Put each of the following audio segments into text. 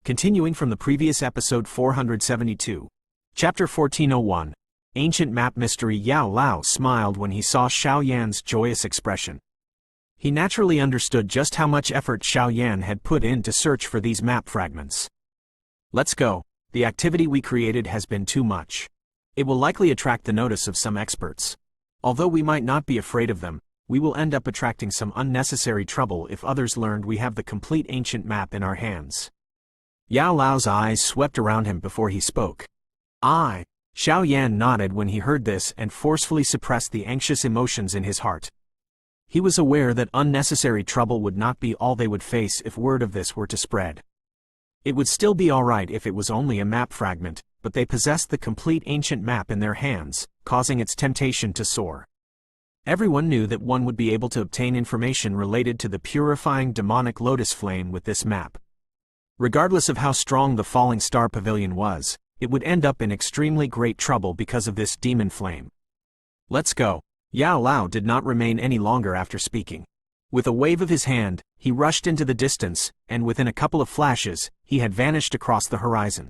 Continuing from the previous episode 472. Chapter 1401. Ancient Map Mystery. Yao Lao smiled when he saw Xiao Yan's joyous expression. He naturally understood just how much effort Xiao Yan had put in to search for these map fragments. Let's go. The activity we created has been too much. It will likely attract the notice of some experts. Although we might not be afraid of them, we will end up attracting some unnecessary trouble if others learned we have the complete ancient map in our hands. Yao Lao's eyes swept around him before he spoke. Xiao Yan nodded when he heard this and forcefully suppressed the anxious emotions in his heart. He was aware that unnecessary trouble would not be all they would face if word of this were to spread. It would still be alright if it was only a map fragment, but they possessed the complete ancient map in their hands, causing its temptation to soar. Everyone knew that one would be able to obtain information related to the purifying demonic lotus flame with this map. Regardless of how strong the falling star pavilion was, it would end up in extremely great trouble because of this demon flame. Let's go. Yao Lao did not remain any longer after speaking. With a wave of his hand, he rushed into the distance, and within a couple of flashes, he had vanished across the horizon.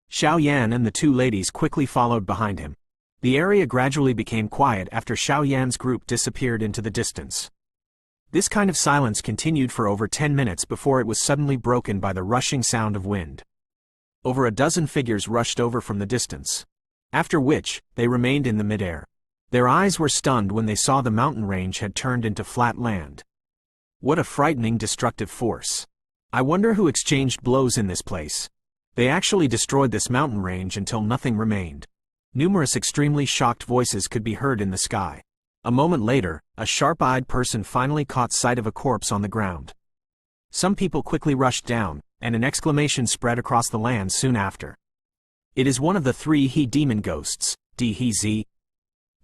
Xiao Yan and the two ladies quickly followed behind him. The area gradually became quiet after Xiao Yan's group disappeared into the distance. This kind of silence continued for over 10 minutes before it was suddenly broken by the rushing sound of wind. Over a dozen figures rushed over from the distance. After which, they remained in the midair. Their eyes were stunned when they saw the mountain range had turned into flat land. What a frightening destructive force. I wonder who exchanged blows in this place. They actually destroyed this mountain range until nothing remained. Numerous extremely shocked voices could be heard in the sky. A moment later, a sharp-eyed person finally caught sight of a corpse on the ground. Some people quickly rushed down, and an exclamation spread across the land soon after. It is one of the three he-demon ghosts, Di-He-Z.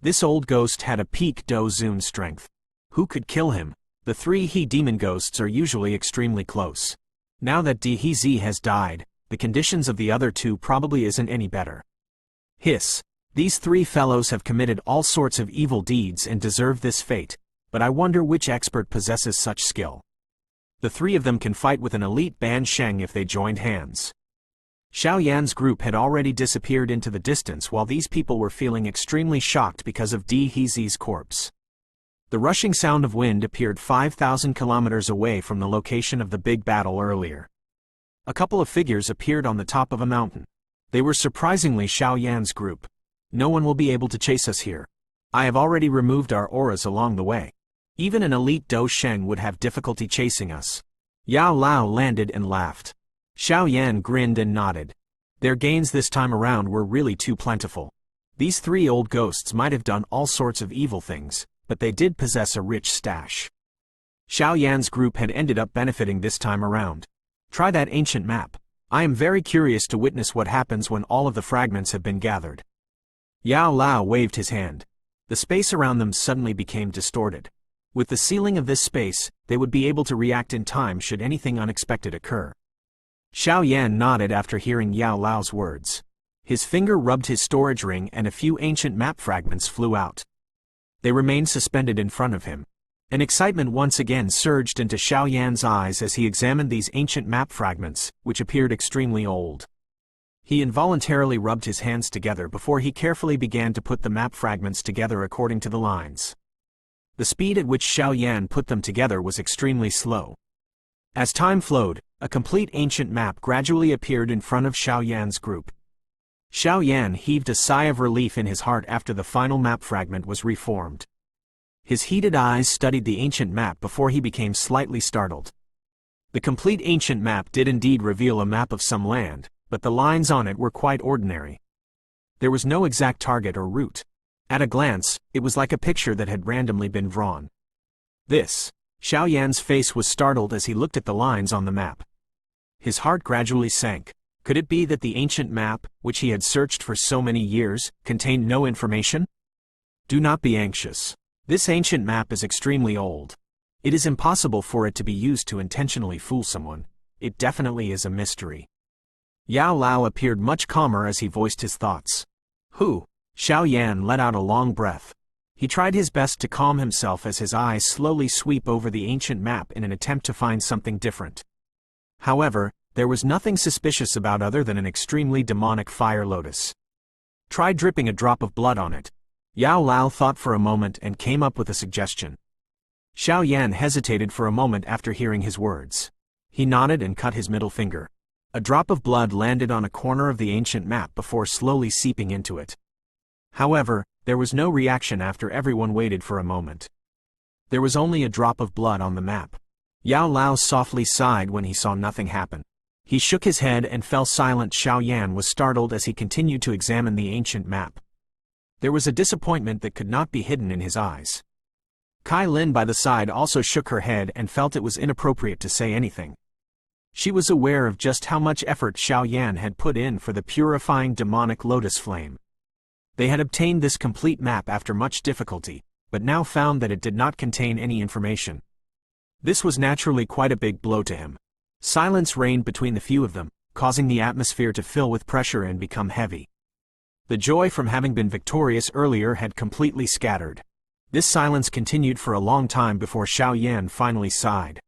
This old ghost had a peak Do-Zun strength. Who could kill him? The three he-demon ghosts are usually extremely close. Now that Di-He-Z has died, the conditions of the other two probably isn't any better. Hiss. These three fellows have committed all sorts of evil deeds and deserve this fate, but I wonder which expert possesses such skill. The three of them can fight with an elite Ban Sheng if they joined hands. Xiao Yan's group had already disappeared into the distance while these people were feeling extremely shocked because of Di-He-Z's corpse. The rushing sound of wind appeared 5,000 kilometers away from the location of the big battle earlier. A couple of figures appeared on the top of a mountain. They were surprisingly Xiao Yan's group. No one will be able to chase us here. I have already removed our auras along the way. Even an elite Do Sheng would have difficulty chasing us. Yao Lao landed and laughed. Xiao Yan grinned and nodded. Their gains this time around were really too plentiful. These three old ghosts might have done all sorts of evil things, but they did possess a rich stash. Xiao Yan's group had ended up benefiting this time around. Try that ancient map. I am very curious to witness what happens when all of the fragments have been gathered. Yao Lao waved his hand. The space around them suddenly became distorted. With the sealing of this space, they would be able to react in time should anything unexpected occur. Xiao Yan nodded after hearing Yao Lao's words. His finger rubbed his storage ring and a few ancient map fragments flew out. They remained suspended in front of him. An excitement once again surged into Xiao Yan's eyes as he examined these ancient map fragments, which appeared extremely old. He involuntarily rubbed his hands together before he carefully began to put the map fragments together according to the lines. The speed at which Xiao Yan put them together was extremely slow. As time flowed, a complete ancient map gradually appeared in front of Xiao Yan's group. Xiao Yan heaved a sigh of relief in his heart after the final map fragment was reformed. His heated eyes studied the ancient map before he became slightly startled. The complete ancient map did indeed reveal a map of some land, but the lines on it were quite ordinary. There was no exact target or route. At a glance, it was like a picture that had randomly been drawn. Xiao Yan's face was startled as he looked at the lines on the map. His heart gradually sank. Could it be that the ancient map, which he had searched for so many years, contained no information? Do not be anxious. This ancient map is extremely old. It is impossible for it to be used to intentionally fool someone. It definitely is a mystery. Yao Lao appeared much calmer as he voiced his thoughts. Xiao Yan let out a long breath. He tried his best to calm himself as his eyes slowly sweep over the ancient map in an attempt to find something different. However, There was nothing suspicious about other than an extremely demonic fire lotus. Try dripping a drop of blood on it. Yao Lao thought for a moment and came up with a suggestion. Xiao Yan hesitated for a moment after hearing his words. He nodded and cut his middle finger. A drop of blood landed on a corner of the ancient map before slowly seeping into it. However, there was no reaction after everyone waited for a moment. There was only a drop of blood on the map. Yao Lao softly sighed when he saw nothing happen. He shook his head and fell silent. Xiao Yan was startled as he continued to examine the ancient map. There was a disappointment that could not be hidden in his eyes. Kai Lin by the side also shook her head and felt it was inappropriate to say anything. She was aware of just how much effort Xiao Yan had put in for the purifying demonic lotus flame. They had obtained this complete map after much difficulty, but now found that it did not contain any information. This was naturally quite a big blow to him. Silence reigned between the few of them, causing the atmosphere to fill with pressure and become heavy. The joy from having been victorious earlier had completely scattered. This silence continued for a long time before Xiao Yan finally sighed.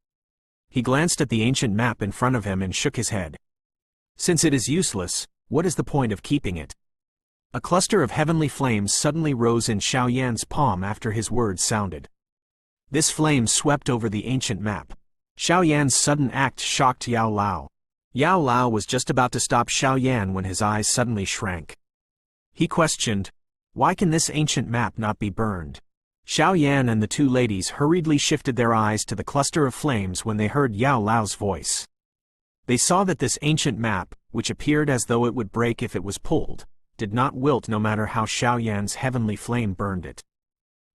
He glanced at the ancient map in front of him and shook his head. Since it is useless, what is the point of keeping it? A cluster of heavenly flames suddenly rose in Xiao Yan's palm after his words sounded. This flame swept over the ancient map. Xiao Yan's sudden act shocked Yao Lao. Yao Lao was just about to stop Xiao Yan when his eyes suddenly shrank. He questioned, "Why can this ancient map not be burned?" Xiao Yan and the two ladies hurriedly shifted their eyes to the cluster of flames when they heard Yao Lao's voice. They saw that this ancient map, which appeared as though it would break if it was pulled, did not wilt no matter how Xiao Yan's heavenly flame burned it.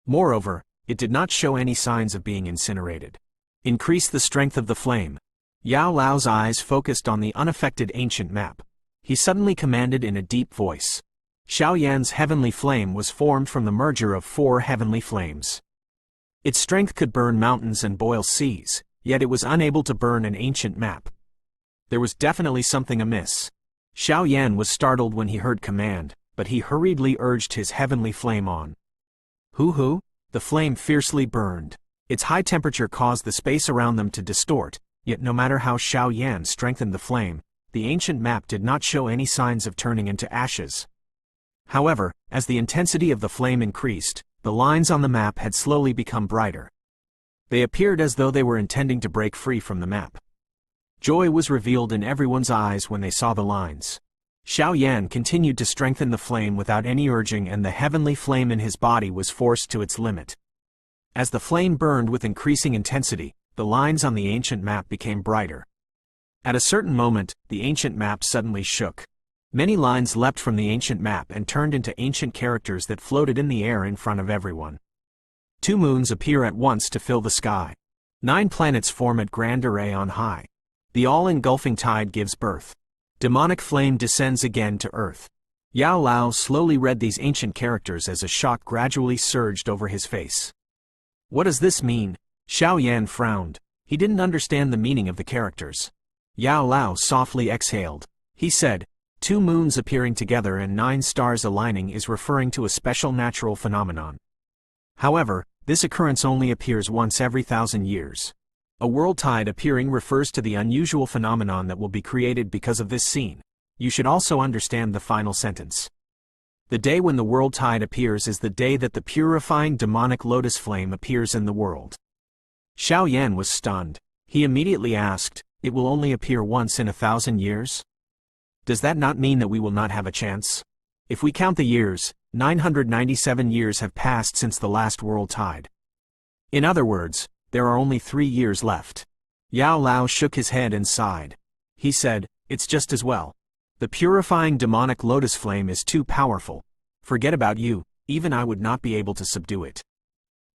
Moreover, it did not show any signs of being incinerated. Increase the strength of the flame. Yao Lao's eyes focused on the unaffected ancient map. He suddenly commanded in a deep voice. Xiao Yan's heavenly flame was formed from the merger of 4 heavenly flames. Its strength could burn mountains and boil seas, yet it was unable to burn an ancient map. There was definitely something amiss. Xiao Yan was startled when he heard command, but he hurriedly urged his heavenly flame on. Hoo-hoo! The flame fiercely burned. Its high temperature caused the space around them to distort, yet no matter how Xiao Yan strengthened the flame, the ancient map did not show any signs of turning into ashes. However, as the intensity of the flame increased, the lines on the map had slowly become brighter. They appeared as though they were intending to break free from the map. Joy was revealed in everyone's eyes when they saw the lines. Xiao Yan continued to strengthen the flame without any urging, and the heavenly flame in his body was forced to its limit. As the flame burned with increasing intensity, the lines on the ancient map became brighter. At a certain moment, the ancient map suddenly shook. Many lines leapt from the ancient map and turned into ancient characters that floated in the air in front of everyone. 2 moons appear at once to fill the sky. 9 planets form at grand array on high. The all-engulfing tide gives birth. Demonic flame descends again to earth. Yao Lao slowly read these ancient characters as a shock gradually surged over his face. What does this mean? Xiao Yan frowned. He didn't understand the meaning of the characters. Yao Lao softly exhaled. He said, 2 moons appearing together and 9 stars aligning is referring to a special natural phenomenon. However, this occurrence only appears once every 1,000 years. A world tide appearing refers to the unusual phenomenon that will be created because of this scene. You should also understand the final sentence. The day when the world tide appears is the day that the purifying demonic lotus flame appears in the world. Xiao Yan was stunned. He immediately asked, "It will only appear once in 1,000 years? Does that not mean that we will not have a chance? If we count the years, 997 years have passed since the last world tide. In other words, there are only 3 years left." Yao Lao shook his head and sighed. He said, "It's just as well. The purifying demonic lotus flame is too powerful. Forget about you, even I would not be able to subdue it.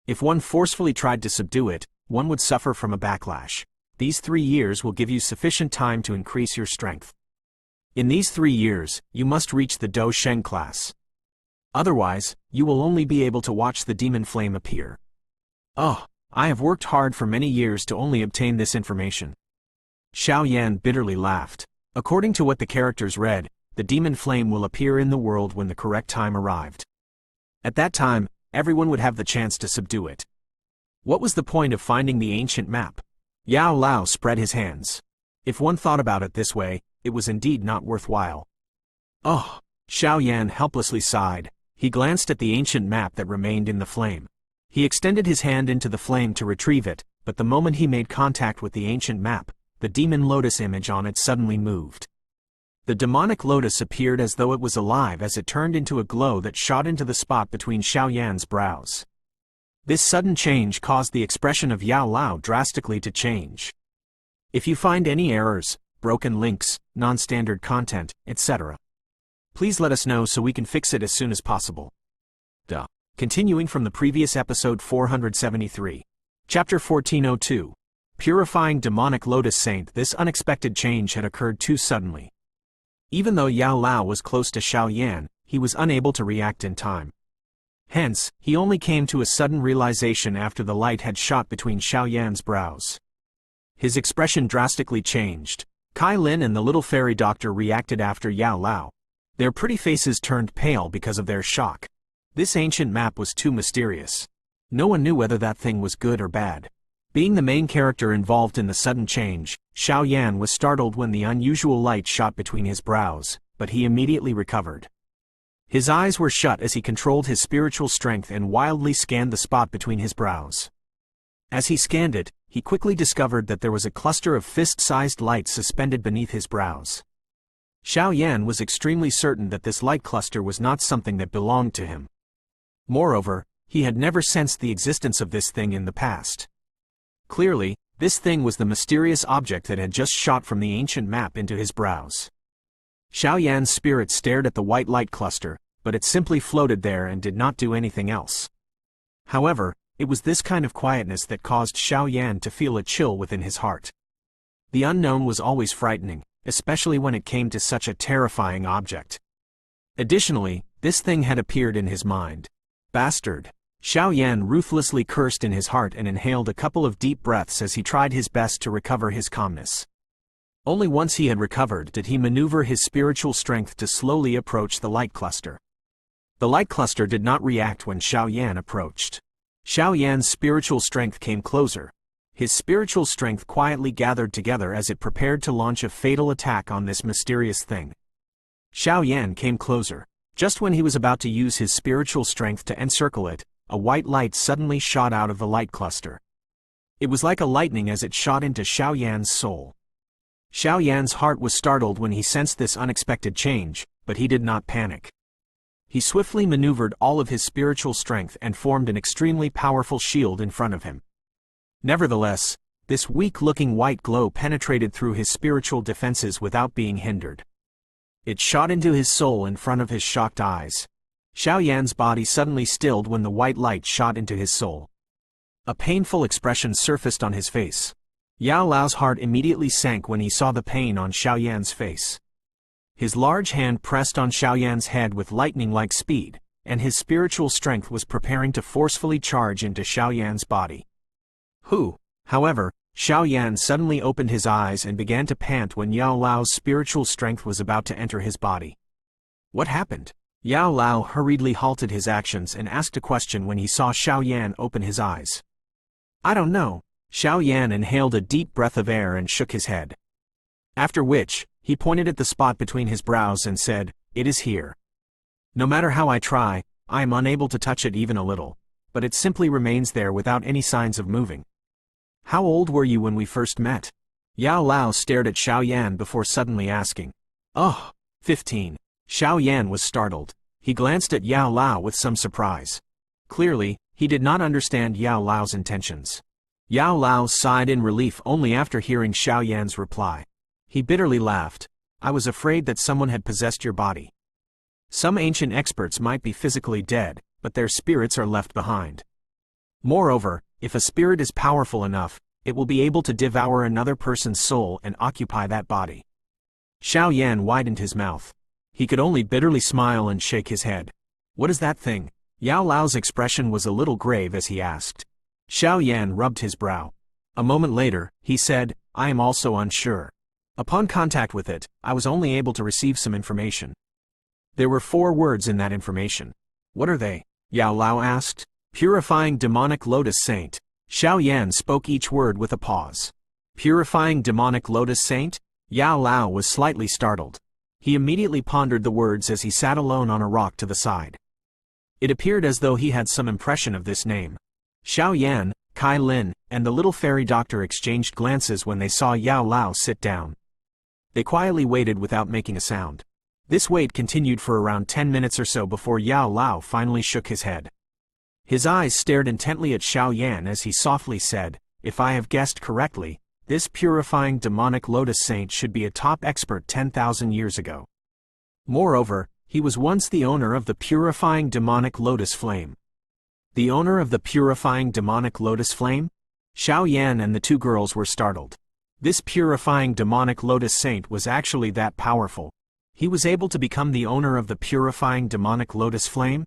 If one forcefully tried to subdue it, one would suffer from a backlash. These 3 years will give you sufficient time to increase your strength. In these 3 years, you must reach the Do Sheng class. Otherwise, you will only be able to watch the demon flame appear." "Oh, I have worked hard for many years to only obtain this information." Xiao Yan bitterly laughed. According to what the characters read, the demon flame will appear in the world when the correct time arrived. At that time, everyone would have the chance to subdue it. What was the point of finding the ancient map? Yao Lao spread his hands. If one thought about it this way, it was indeed not worthwhile. Oh! Xiao Yan helplessly sighed. He glanced at the ancient map that remained in the flame. He extended his hand into the flame to retrieve it, but the moment he made contact with the ancient map, the demon lotus image on it suddenly moved. The demonic lotus appeared as though it was alive as it turned into a glow that shot into the spot between Xiao Yan's brows. This sudden change caused the expression of Yao Lao drastically to change. If you find any errors, broken links, non-standard content, etc., please let us know so we can fix it as soon as possible. Continuing from the previous episode 473. Chapter 1402. Purifying Demonic Lotus Saint. This unexpected change had occurred too suddenly. Even though Yao Lao was close to Xiao Yan, he was unable to react in time. Hence, he only came to a sudden realization after the light had shot between Xiao Yan's brows. His expression drastically changed. Kai Lin and the little fairy doctor reacted after Yao Lao. Their pretty faces turned pale because of their shock. This ancient map was too mysterious. No one knew whether that thing was good or bad. Being the main character involved in the sudden change, Xiao Yan was startled when the unusual light shot between his brows, but he immediately recovered. His eyes were shut as he controlled his spiritual strength and wildly scanned the spot between his brows. As he scanned it, he quickly discovered that there was a cluster of fist-sized lights suspended beneath his brows. Xiao Yan was extremely certain that this light cluster was not something that belonged to him. Moreover, he had never sensed the existence of this thing in the past. Clearly, this thing was the mysterious object that had just shot from the ancient map into his brows. Xiao Yan's spirit stared at the white light cluster, but it simply floated there and did not do anything else. However, it was this kind of quietness that caused Xiao Yan to feel a chill within his heart. The unknown was always frightening, especially when it came to such a terrifying object. Additionally, this thing had appeared in his mind. Bastard! Xiao Yan ruthlessly cursed in his heart and inhaled a couple of deep breaths as he tried his best to recover his calmness. Only once he had recovered did he maneuver his spiritual strength to slowly approach the light cluster. The light cluster did not react when Xiao Yan approached. Xiao Yan's spiritual strength came closer. His spiritual strength quietly gathered together as it prepared to launch a fatal attack on this mysterious thing. Xiao Yan came closer. Just when he was about to use his spiritual strength to encircle it, a white light suddenly shot out of the light cluster. It was like a lightning as it shot into Xiao Yan's soul. Xiao Yan's heart was startled when he sensed this unexpected change, but he did not panic. He swiftly maneuvered all of his spiritual strength and formed an extremely powerful shield in front of him. Nevertheless, this weak-looking white glow penetrated through his spiritual defenses without being hindered. It shot into his soul in front of his shocked eyes. Xiao Yan's body suddenly stilled when the white light shot into his soul. A painful expression surfaced on his face. Yao Lao's heart immediately sank when he saw the pain on Xiao Yan's face. His large hand pressed on Xiao Yan's head with lightning-like speed, and his spiritual strength was preparing to forcefully charge into Xiao Yan's body. However, Xiao Yan suddenly opened his eyes and began to pant when Yao Lao's spiritual strength was about to enter his body. What happened? Yao Lao hurriedly halted his actions and asked a question when he saw Xiao Yan open his eyes. I don't know. Xiao Yan inhaled a deep breath of air and shook his head. After which, he pointed at the spot between his brows and said, "It is here. No matter how I try, I am unable to touch it even a little, but it simply remains there without any signs of moving." How old were you when we first met? Yao Lao stared at Xiao Yan before suddenly asking. 15. Xiao Yan was startled. He glanced at Yao Lao with some surprise. Clearly, he did not understand Yao Lao's intentions. Yao Lao sighed in relief only after hearing Xiao Yan's reply. He bitterly laughed. I was afraid that someone had possessed your body. Some ancient experts might be physically dead, but their spirits are left behind. Moreover, if a spirit is powerful enough, it will be able to devour another person's soul and occupy that body. Xiao Yan widened his mouth. He could only bitterly smile and shake his head. What is that thing? Yao Lao's expression was a little grave as he asked. Xiao Yan rubbed his brow. A moment later, he said, I am also unsure. Upon contact with it, I was only able to receive some information. There were 4 words in that information. What are they? Yao Lao asked. Purifying Demonic Lotus Saint. Xiao Yan spoke each word with a pause. Purifying demonic Lotus Saint? Yao Lao was slightly startled. He immediately pondered the words as he sat alone on a rock to the side. It appeared as though he had some impression of this name. Xiao Yan, Kai Lin, and the little fairy doctor exchanged glances when they saw Yao Lao sit down. They quietly waited without making a sound. This wait continued for around 10 minutes or so before Yao Lao finally shook his head. His eyes stared intently at Xiao Yan as he softly said, "If I have guessed correctly, this purifying demonic Lotus Saint should be a top expert 10,000 years ago. Moreover, he was once the owner of the purifying demonic Lotus Flame." The owner of the purifying demonic Lotus Flame? Xiao Yan and the two girls were startled. This purifying demonic Lotus Saint was actually that powerful. He was able to become the owner of the purifying demonic Lotus Flame?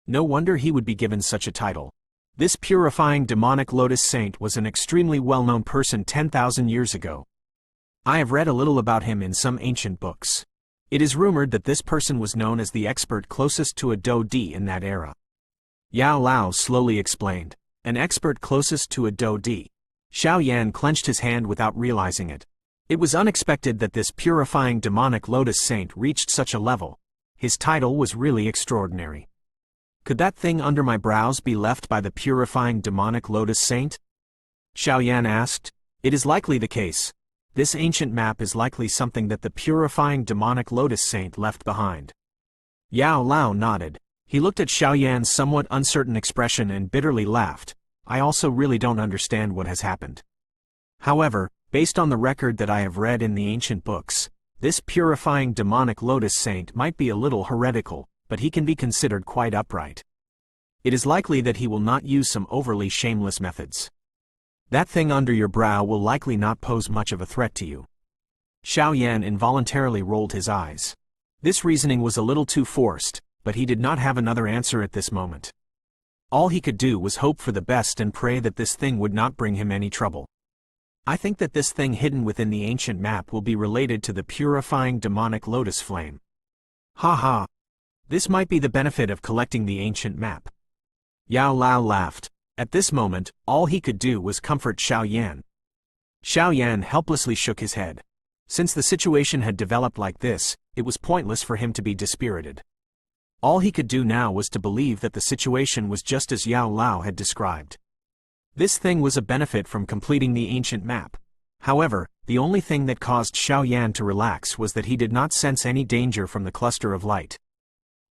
No wonder he would be given such a title. This purifying demonic Lotus Saint was an extremely well-known person 10,000 years ago. I have read a little about him in some ancient books. It is rumored that this person was known as the expert closest to a Do Di in that era. Yao Lao slowly explained, "An expert closest to a Do Di." Xiao Yan clenched his hand without realizing it. It was unexpected that this purifying demonic Lotus Saint reached such a level. His title was really extraordinary. Could that thing under my brows be left by the purifying demonic Lotus Saint? Xiao Yan asked. It is likely the case. This ancient map is likely something that the purifying demonic Lotus Saint left behind. Yao Lao nodded. He looked at Xiao Yan's somewhat uncertain expression and bitterly laughed. I also really don't understand what has happened. However, based on the record that I have read in the ancient books, this purifying demonic Lotus Saint might be a little heretical, but he can be considered quite upright. It is likely that he will not use some overly shameless methods. That thing under your brow will likely not pose much of a threat to you. Xiao Yan involuntarily rolled his eyes. This reasoning was a little too forced, but he did not have another answer at this moment. All he could do was hope for the best and pray that this thing would not bring him any trouble. I think that this thing hidden within the ancient map will be related to the purifying demonic Lotus Flame. Ha ha! This might be the benefit of collecting the ancient map. Yao Lao laughed. At this moment, all he could do was comfort Xiao Yan. Xiao Yan helplessly shook his head. Since the situation had developed like this, it was pointless for him to be dispirited. All he could do now was to believe that the situation was just as Yao Lao had described. This thing was a benefit from completing the ancient map. However, the only thing that caused Xiao Yan to relax was that he did not sense any danger from the cluster of light.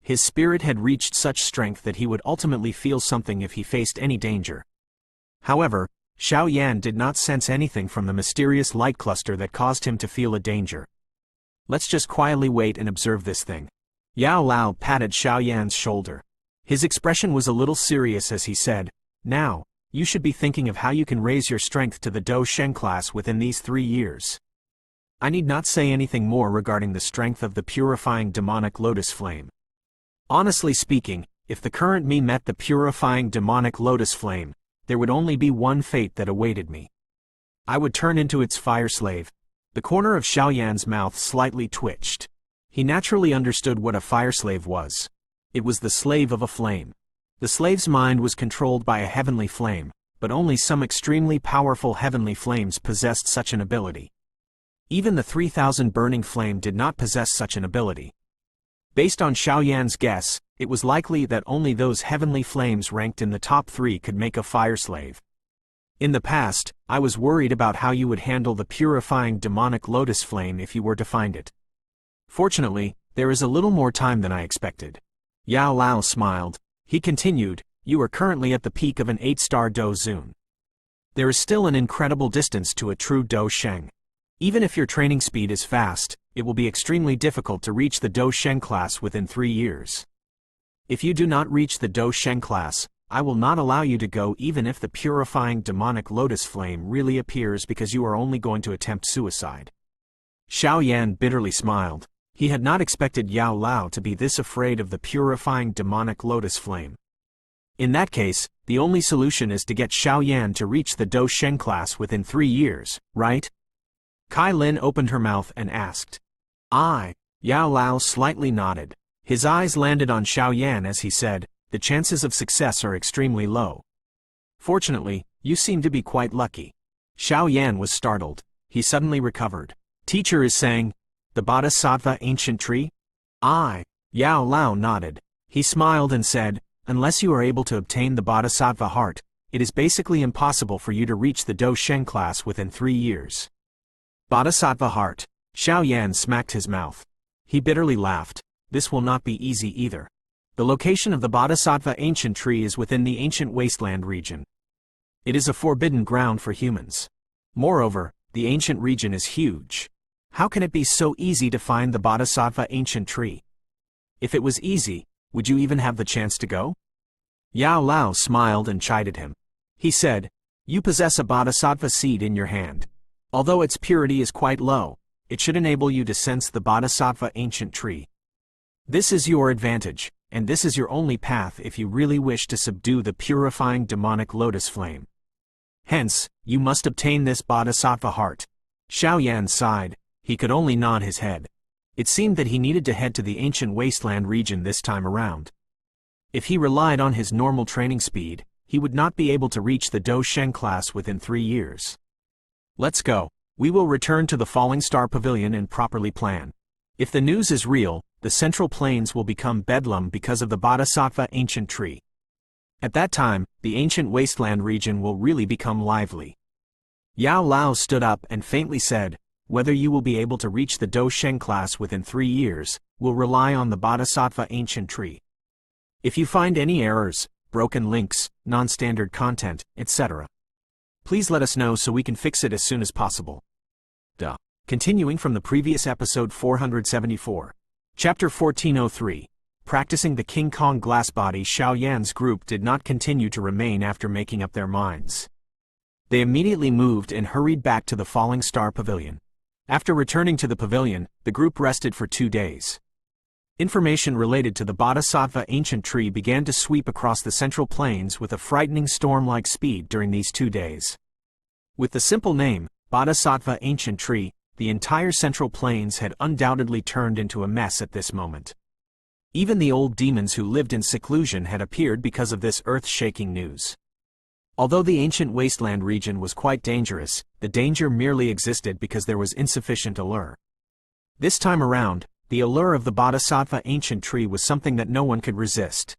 His spirit had reached such strength that he would ultimately feel something if he faced any danger. However, Xiao Yan did not sense anything from the mysterious light cluster that caused him to feel a danger. Let's just quietly wait and observe this thing. Yao Lao patted Xiao Yan's shoulder. His expression was a little serious as he said, "Now, you should be thinking of how you can raise your strength to the Do Shen class within these 3 years. I need not say anything more regarding the strength of the purifying demonic Lotus Flame. Honestly speaking, if the current me met the purifying demonic Lotus Flame, there would only be one fate that awaited me. I would turn into its fire slave." The corner of Xiao Yan's mouth slightly twitched. He naturally understood what a fire slave was. It was the slave of a flame. The slave's mind was controlled by a heavenly flame, but only some extremely powerful heavenly flames possessed such an ability. Even the 3,000 burning flame did not possess such an ability. Based on Xiao Yan's guess, it was likely that only those heavenly flames ranked in the top 3 could make a fire slave. In the past, I was worried about how you would handle the purifying demonic Lotus Flame if you were to find it. Fortunately, there is a little more time than I expected. Yao Lao smiled. He continued, "You are currently at the peak of an 8-star Do Zun. There is still an incredible distance to a true Do Sheng. Even if your training speed is fast, it will be extremely difficult to reach the Do Shen class within 3 years. If you do not reach the Do Shen class, I will not allow you to go even if the purifying demonic Lotus Flame really appears, because you are only going to attempt suicide." Xiao Yan bitterly smiled. He had not expected Yao Lao to be this afraid of the purifying demonic Lotus Flame. In that case, the only solution is to get Xiao Yan to reach the Do Shen class within 3 years, right? Kai Lin opened her mouth and asked. "Aye." Yao Lao slightly nodded. His eyes landed on Xiao Yan as he said, "The chances of success are extremely low. Fortunately, you seem to be quite lucky." Xiao Yan was startled. He suddenly recovered. Teacher is saying, the Bodhisattva ancient tree? Aye. Yao Lao nodded. He smiled and said, unless you are able to obtain the Bodhisattva heart, it is basically impossible for you to reach the Do Shen class within 3 years. Bodhisattva heart. Xiao Yan smacked his mouth. He bitterly laughed. This will not be easy either. The location of the Bodhisattva ancient tree is within the ancient Wasteland region. It is a forbidden ground for humans. Moreover, the ancient region is huge. How can it be so easy to find the Bodhisattva ancient tree? If it was easy, would you even have the chance to go? Yao Lao smiled and chided him. He said, you possess a Bodhisattva seed in your hand. Although its purity is quite low, it should enable you to sense the Bodhisattva ancient tree. This is your advantage, and this is your only path if you really wish to subdue the purifying demonic lotus flame. Hence, you must obtain this Bodhisattva heart. Xiao Yan sighed. He could only nod his head. It seemed that he needed to head to the ancient wasteland region this time around. If he relied on his normal training speed, he would not be able to reach the Do Shen class within 3 years. Let's go. We will return to the Falling Star Pavilion and properly plan. If the news is real, the Central Plains will become bedlam because of the Bodhisattva ancient tree. At that time, the ancient wasteland region will really become lively. Yao Lao stood up and faintly said, whether you will be able to reach the Do Shen class within 3 years, will rely on the Bodhisattva ancient tree. If you find any errors, broken links, non-standard content, etc., please let us know so we can fix it as soon as possible. Continuing from the previous episode 474. Chapter 1403. Practicing the King Kong glass body. Xiao Yan's group did not continue to remain after making up their minds. They immediately moved and hurried back to the Falling Star Pavilion. After returning to the pavilion, the group rested for 2 days. Information related to the Bodhisattva ancient tree began to sweep across the Central Plains with a frightening storm-like speed during these 2 days. With the simple name, Bodhisattva ancient tree, the entire Central Plains had undoubtedly turned into a mess at this moment. Even the old demons who lived in seclusion had appeared because of this earth-shaking news. Although the ancient wasteland region was quite dangerous, the danger merely existed because there was insufficient allure. This time around, the allure of the Bodhisattva ancient tree was something that no one could resist.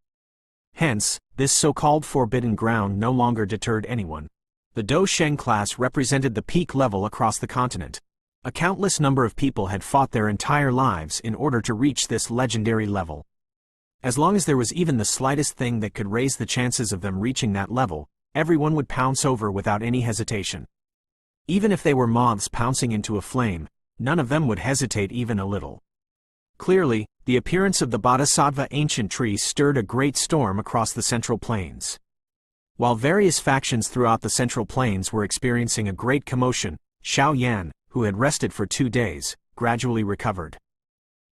Hence, this so-called forbidden ground no longer deterred anyone. The Do Shen class represented the peak level across the continent. A countless number of people had fought their entire lives in order to reach this legendary level. As long as there was even the slightest thing that could raise the chances of them reaching that level, everyone would pounce over without any hesitation. Even if they were moths pouncing into a flame, none of them would hesitate even a little. Clearly, the appearance of the Bodhisattva ancient tree stirred a great storm across the Central Plains. While various factions throughout the Central Plains were experiencing a great commotion, Xiao Yan, who had rested for 2 days, gradually recovered.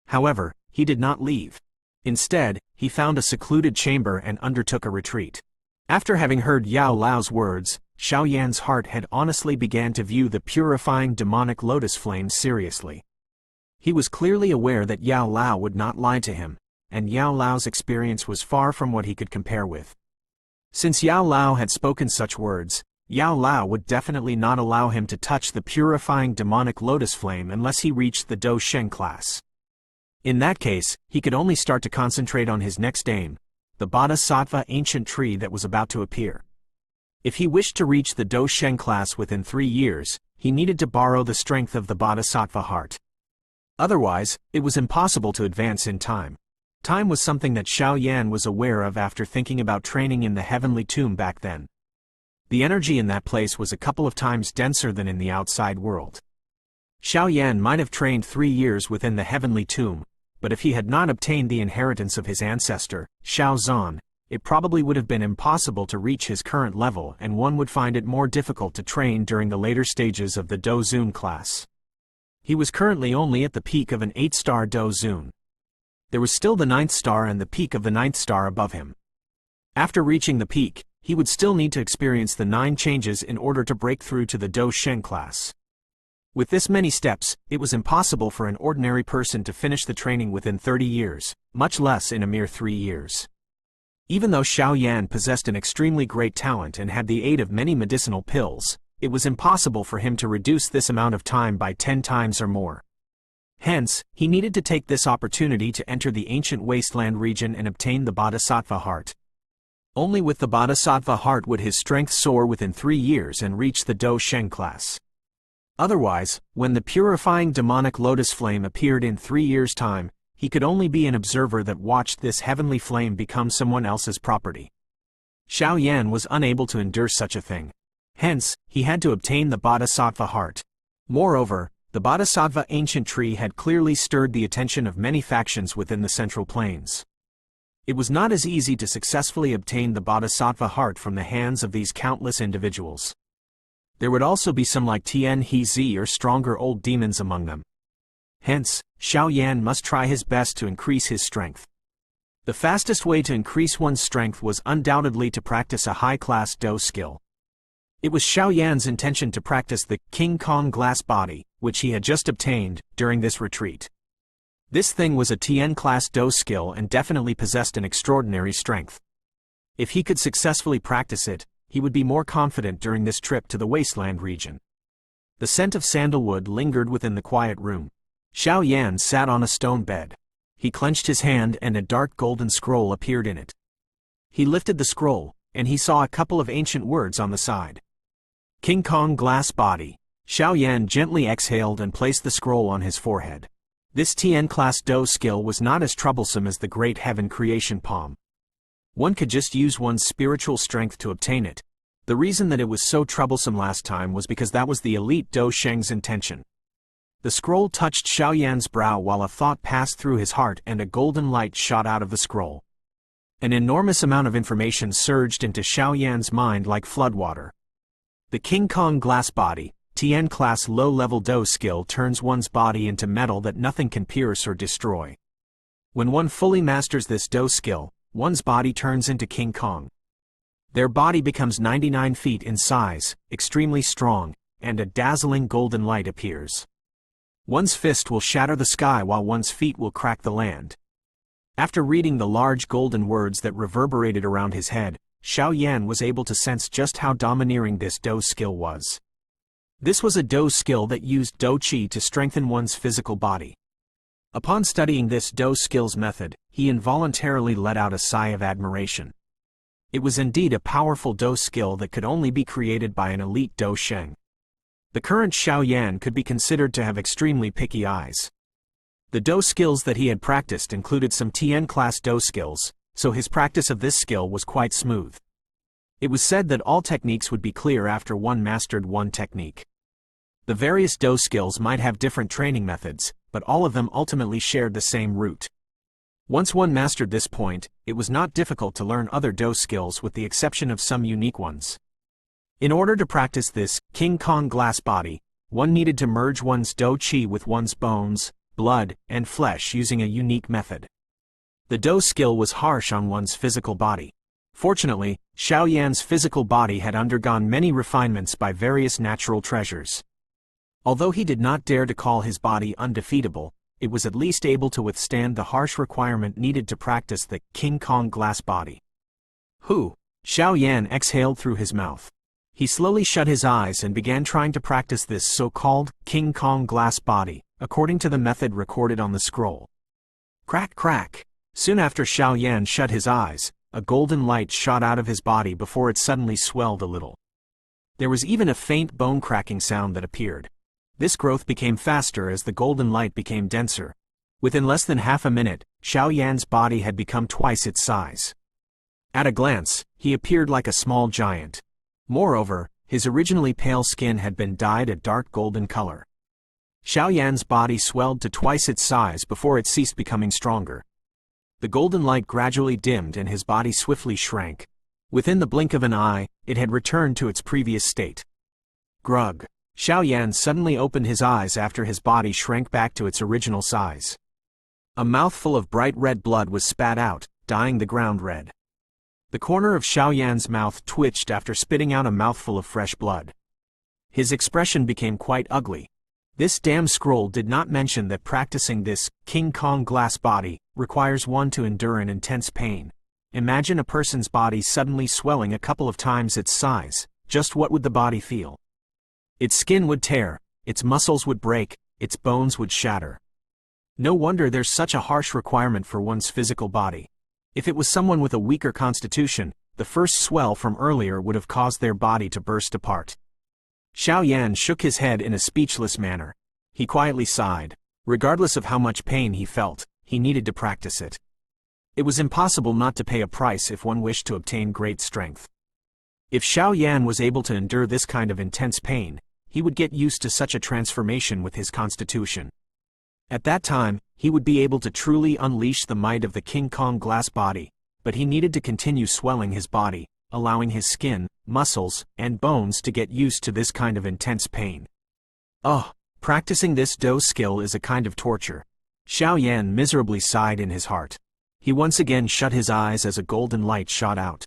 However, he did not leave. Instead, he found a secluded chamber and undertook a retreat. After having heard Yao Lao's words, Xiao Yan's heart had honestly began to view the purifying demonic lotus flame seriously. He was clearly aware that Yao Lao would not lie to him, and Yao Lao's experience was far from what he could compare with. Since Yao Lao had spoken such words, Yao Lao would definitely not allow him to touch the purifying demonic lotus flame unless he reached the Do Shen class. In that case, he could only start to concentrate on his next aim, the Bodhisattva ancient tree that was about to appear. If he wished to reach the Do Shen class within 3 years, he needed to borrow the strength of the Bodhisattva heart. Otherwise, it was impossible to advance in time. Time was something that Xiao Yan was aware of after thinking about training in the heavenly tomb back then. The energy in that place was a couple of times denser than in the outside world. Xiao Yan might have trained 3 years within the heavenly tomb, but if he had not obtained the inheritance of his ancestor, Xiao Zhan, it probably would have been impossible to reach his current level, and one would find it more difficult to train during the later stages of the Do Zun class. He was currently only at the peak of an 8-star Do Zun. There was still the 9th star and the peak of the 9th star above him. After reaching the peak, he would still need to experience the 9 changes in order to break through to the Do Shen class. With this many steps, it was impossible for an ordinary person to finish the training within 30 years, much less in a mere 3 years. Even though Xiao Yan possessed an extremely great talent and had the aid of many medicinal pills, it was impossible for him to reduce this amount of time by 10 times or more. Hence, he needed to take this opportunity to enter the ancient wasteland region and obtain the Bodhisattva heart. Only with the Bodhisattva heart would his strength soar within 3 years and reach the Do Sheng class. Otherwise, when the purifying demonic lotus flame appeared in 3 years' time, he could only be an observer that watched this heavenly flame become someone else's property. Xiao Yan was unable to endure such a thing. Hence, he had to obtain the Bodhisattva heart. Moreover, the Bodhisattva ancient tree had clearly stirred the attention of many factions within the Central Plains. It was not as easy to successfully obtain the Bodhisattva heart from the hands of these countless individuals. There would also be some like Tian He Zi or stronger old demons among them. Hence, Xiao Yan must try his best to increase his strength. The fastest way to increase one's strength was undoubtedly to practice a high-class Do skill. It was Xiao Yan's intention to practice the King Kong glass body, which he had just obtained, during this retreat. This thing was a Tien class Do skill and definitely possessed an extraordinary strength. If he could successfully practice it, he would be more confident during this trip to the wasteland region. The scent of sandalwood lingered within the quiet room. Xiao Yan sat on a stone bed. He clenched his hand and a dark golden scroll appeared in it. He lifted the scroll, and he saw a couple of ancient words on the side. King Kong glass body. Xiao Yan gently exhaled and placed the scroll on his forehead. This Tien class Do skill was not as troublesome as the great heaven creation palm. One could just use one's spiritual strength to obtain it. The reason that it was so troublesome last time was because that was the elite Do Sheng's intention. The scroll touched Xiao Yan's brow while a thought passed through his heart and a golden light shot out of the scroll. An enormous amount of information surged into Xiao Yan's mind like floodwater. The King Kong glass body, Tien class low-level Do skill turns one's body into metal that nothing can pierce or destroy. When one fully masters this Do skill, one's body turns into King Kong. Their body becomes 99 feet in size, extremely strong, and a dazzling golden light appears. One's fist will shatter the sky while one's feet will crack the land. After reading the large golden words that reverberated around his head, Xiao Yan was able to sense just how domineering this Do skill was. This was a Do skill that used Do Qi to strengthen one's physical body. Upon studying this Do skill's method, he involuntarily let out a sigh of admiration. It was indeed a powerful Do skill that could only be created by an elite Do Sheng. The current Xiao Yan could be considered to have extremely picky eyes. The Do skills that he had practiced included some Tien class Do skills, so his practice of this skill was quite smooth. It was said that all techniques would be clear after one mastered one technique. The various Do skills might have different training methods, but all of them ultimately shared the same root. Once one mastered this point, it was not difficult to learn other Do skills with the exception of some unique ones. In order to practice this King Kong glass body, one needed to merge one's Do Qi with one's bones, blood, and flesh using a unique method. The Do skill was harsh on one's physical body. Fortunately, Xiao Yan's physical body had undergone many refinements by various natural treasures. Although he did not dare to call his body undefeatable, it was at least able to withstand the harsh requirement needed to practice the King Kong glass body. Hu! Xiao Yan exhaled through his mouth. He slowly shut his eyes and began trying to practice this so-called King Kong glass body, according to the method recorded on the scroll. Crack crack! Soon after Xiao Yan shut his eyes, a golden light shot out of his body before it suddenly swelled a little. There was even a faint bone-cracking sound that appeared. This growth became faster as the golden light became denser. Within less than half a minute, Xiao Yan's body had become twice its size. At a glance, he appeared like a small giant. Moreover, his originally pale skin had been dyed a dark golden color. Xiao Yan's body swelled to twice its size before it ceased becoming stronger. The golden light gradually dimmed and his body swiftly shrank. Within the blink of an eye, it had returned to its previous state. Grug! Xiao Yan suddenly opened his eyes after his body shrank back to its original size. A mouthful of bright red blood was spat out, dyeing the ground red. The corner of Xiao Yan's mouth twitched after spitting out a mouthful of fresh blood. His expression became quite ugly. This damn scroll did not mention that practicing this King Kong glass body requires one to endure an intense pain. Imagine a person's body suddenly swelling a couple of times its size. Just what would the body feel? Its skin would tear, its muscles would break, its bones would shatter. No wonder there's such a harsh requirement for one's physical body. If it was someone with a weaker constitution, the first swell from earlier would have caused their body to burst apart. Xiao Yan shook his head in a speechless manner. He quietly sighed. Regardless of how much pain he felt, he needed to practice it. It was impossible not to pay a price if one wished to obtain great strength. If Xiao Yan was able to endure this kind of intense pain, he would get used to such a transformation with his constitution. At that time, he would be able to truly unleash the might of the King Kong glass body, but he needed to continue swelling his body, allowing his skin, muscles, and bones to get used to this kind of intense pain. Practicing this Do skill is a kind of torture. Xiao Yan miserably sighed in his heart. He once again shut his eyes as a golden light shot out.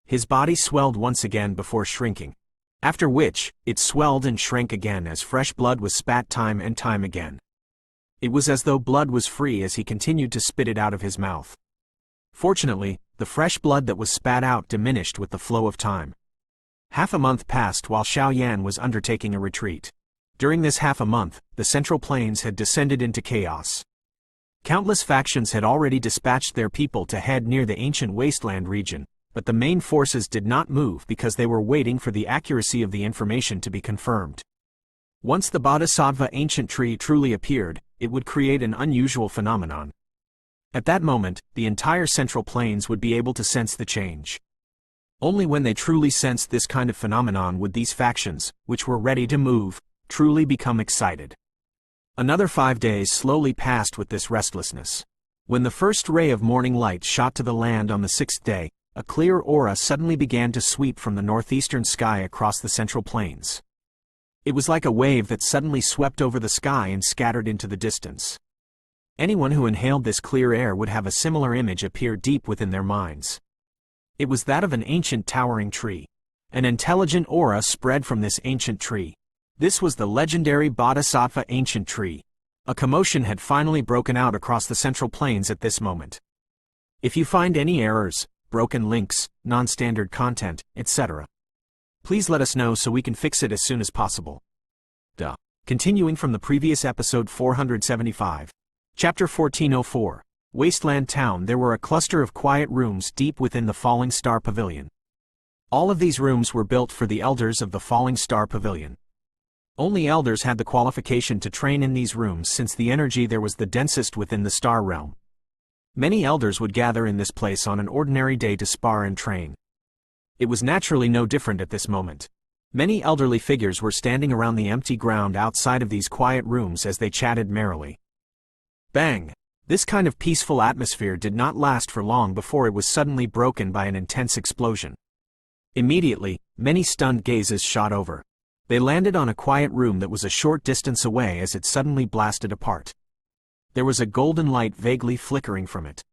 His body swelled once again before shrinking. After which, it swelled and shrank again as fresh blood was spat time and time again. It was as though blood was free as he continued to spit it out of his mouth. Fortunately, the fresh blood that was spat out diminished with the flow of time. Half a month passed while Xiao Yan was undertaking a retreat. During this half a month, the Central Plains had descended into chaos. Countless factions had already dispatched their people to head near the ancient Wasteland region, but the main forces did not move because they were waiting for the accuracy of the information to be confirmed. Once the Bodhisattva ancient tree truly appeared, it would create an unusual phenomenon. At that moment, the entire Central Plains would be able to sense the change. Only when they truly sensed this kind of phenomenon would these factions, which were ready to move, truly become excited. Another 5 days slowly passed with this restlessness. When the first ray of morning light shot to the land on the 6th day, a clear aura suddenly began to sweep from the northeastern sky across the Central Plains. It was like a wave that suddenly swept over the sky and scattered into the distance. Anyone who inhaled this clear air would have a similar image appear deep within their minds. It was that of an ancient towering tree. An intelligent aura spread from this ancient tree. This was the legendary Bodhisattva ancient tree. A commotion had finally broken out across the Central Plains at this moment. If you find any errors, broken links, non-standard content, etc., please let us know so we can fix it as soon as possible. Continuing from the previous episode 475. Chapter 1404. Wasteland Town. There were a cluster of quiet rooms deep within the Falling Star Pavilion. All of these rooms were built for the elders of the Falling Star Pavilion. Only elders had the qualification to train in these rooms since the energy there was the densest within the star realm. Many elders would gather in this place on an ordinary day to spar and train. It was naturally no different at this moment. Many elderly figures were standing around the empty ground outside of these quiet rooms as they chatted merrily. Bang! This kind of peaceful atmosphere did not last for long before it was suddenly broken by an intense explosion. Immediately, many stunned gazes shot over. They landed on a quiet room that was a short distance away as it suddenly blasted apart. There was a golden light vaguely flickering from it.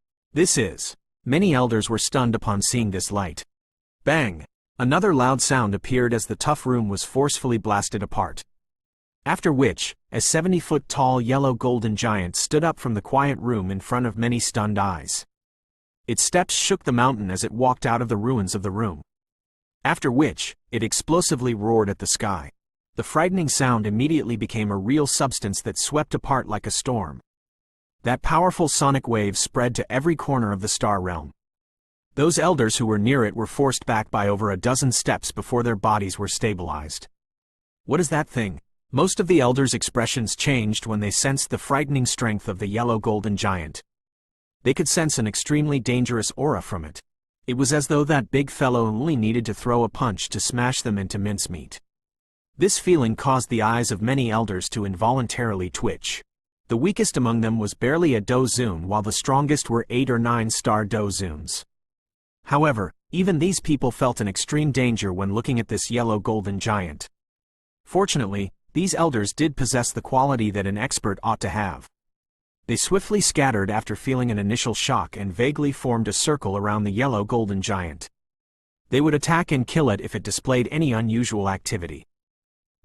Many elders were stunned upon seeing this light. Bang! Another loud sound appeared as the tough room was forcefully blasted apart. After which, a 70-foot-tall yellow golden giant stood up from the quiet room in front of many stunned eyes. Its steps shook the mountain as it walked out of the ruins of the room. After which, it explosively roared at the sky. The frightening sound immediately became a real substance that swept apart like a storm. That powerful sonic wave spread to every corner of the star realm. Those elders who were near it were forced back by over a dozen steps before their bodies were stabilized. What is that thing? Most of the elders' expressions changed when they sensed the frightening strength of the yellow golden giant. They could sense an extremely dangerous aura from it. It was as though that big fellow only needed to throw a punch to smash them into mincemeat. This feeling caused the eyes of many elders to involuntarily twitch. The weakest among them was barely a dozun while the strongest were 8 or 9 star dozuns. However, even these people felt an extreme danger when looking at this yellow golden giant. Fortunately, these elders did possess the quality that an expert ought to have. They swiftly scattered after feeling an initial shock and vaguely formed a circle around the yellow golden giant. They would attack and kill it if it displayed any unusual activity.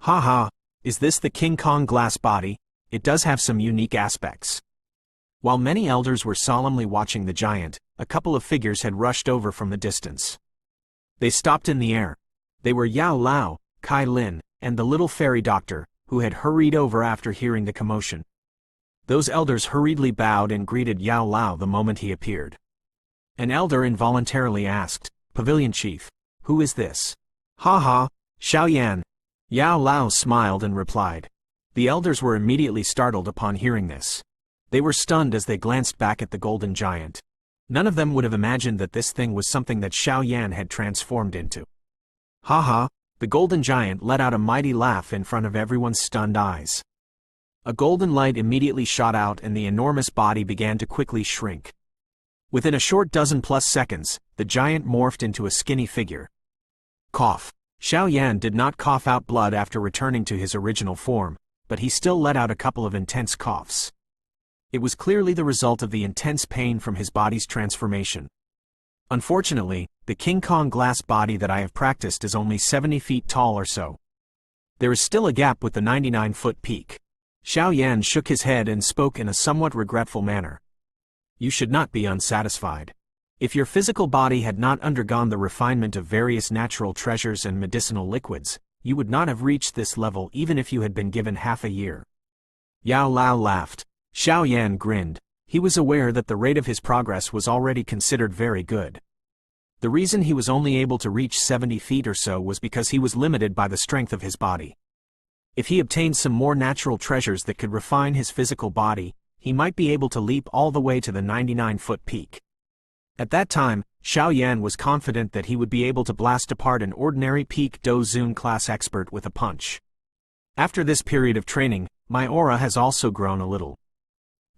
Haha, is this the King Kong glass body? It does have some unique aspects. While many elders were solemnly watching the giant, a couple of figures had rushed over from the distance. They stopped in the air. They were Yao Lao, Kai Lin, and the little fairy doctor, who had hurried over after hearing the commotion. Those elders hurriedly bowed and greeted Yao Lao the moment he appeared. An elder involuntarily asked, "Pavilion Chief, who is this?" "Ha ha, Xiaoyan." Yao Lao smiled and replied. The elders were immediately startled upon hearing this. They were stunned as they glanced back at the golden giant. None of them would have imagined that this thing was something that Xiaoyan had transformed into. "Ha ha," the golden giant let out a mighty laugh in front of everyone's stunned eyes. A golden light immediately shot out and the enormous body began to quickly shrink. Within a short dozen-plus seconds, the giant morphed into a skinny figure. Cough. Xiaoyan did not cough out blood after returning to his original form, but he still let out a couple of intense coughs. It was clearly the result of the intense pain from his body's transformation. Unfortunately, the King Kong glass body that I have practiced is only 70 feet tall or so. There is still a gap with the 99-foot peak. Xiaoyan shook his head and spoke in a somewhat regretful manner. You should not be unsatisfied. If your physical body had not undergone the refinement of various natural treasures and medicinal liquids, you would not have reached this level even if you had been given half a year. Yao Lao laughed. Xiaoyan grinned. He was aware that the rate of his progress was already considered very good. The reason he was only able to reach 70 feet or so was because he was limited by the strength of his body. If he obtained some more natural treasures that could refine his physical body, he might be able to leap all the way to the 99-foot peak. At that time, Xiaoyan was confident that he would be able to blast apart an ordinary peak Dozun class expert with a punch. After this period of training, my aura has also grown a little.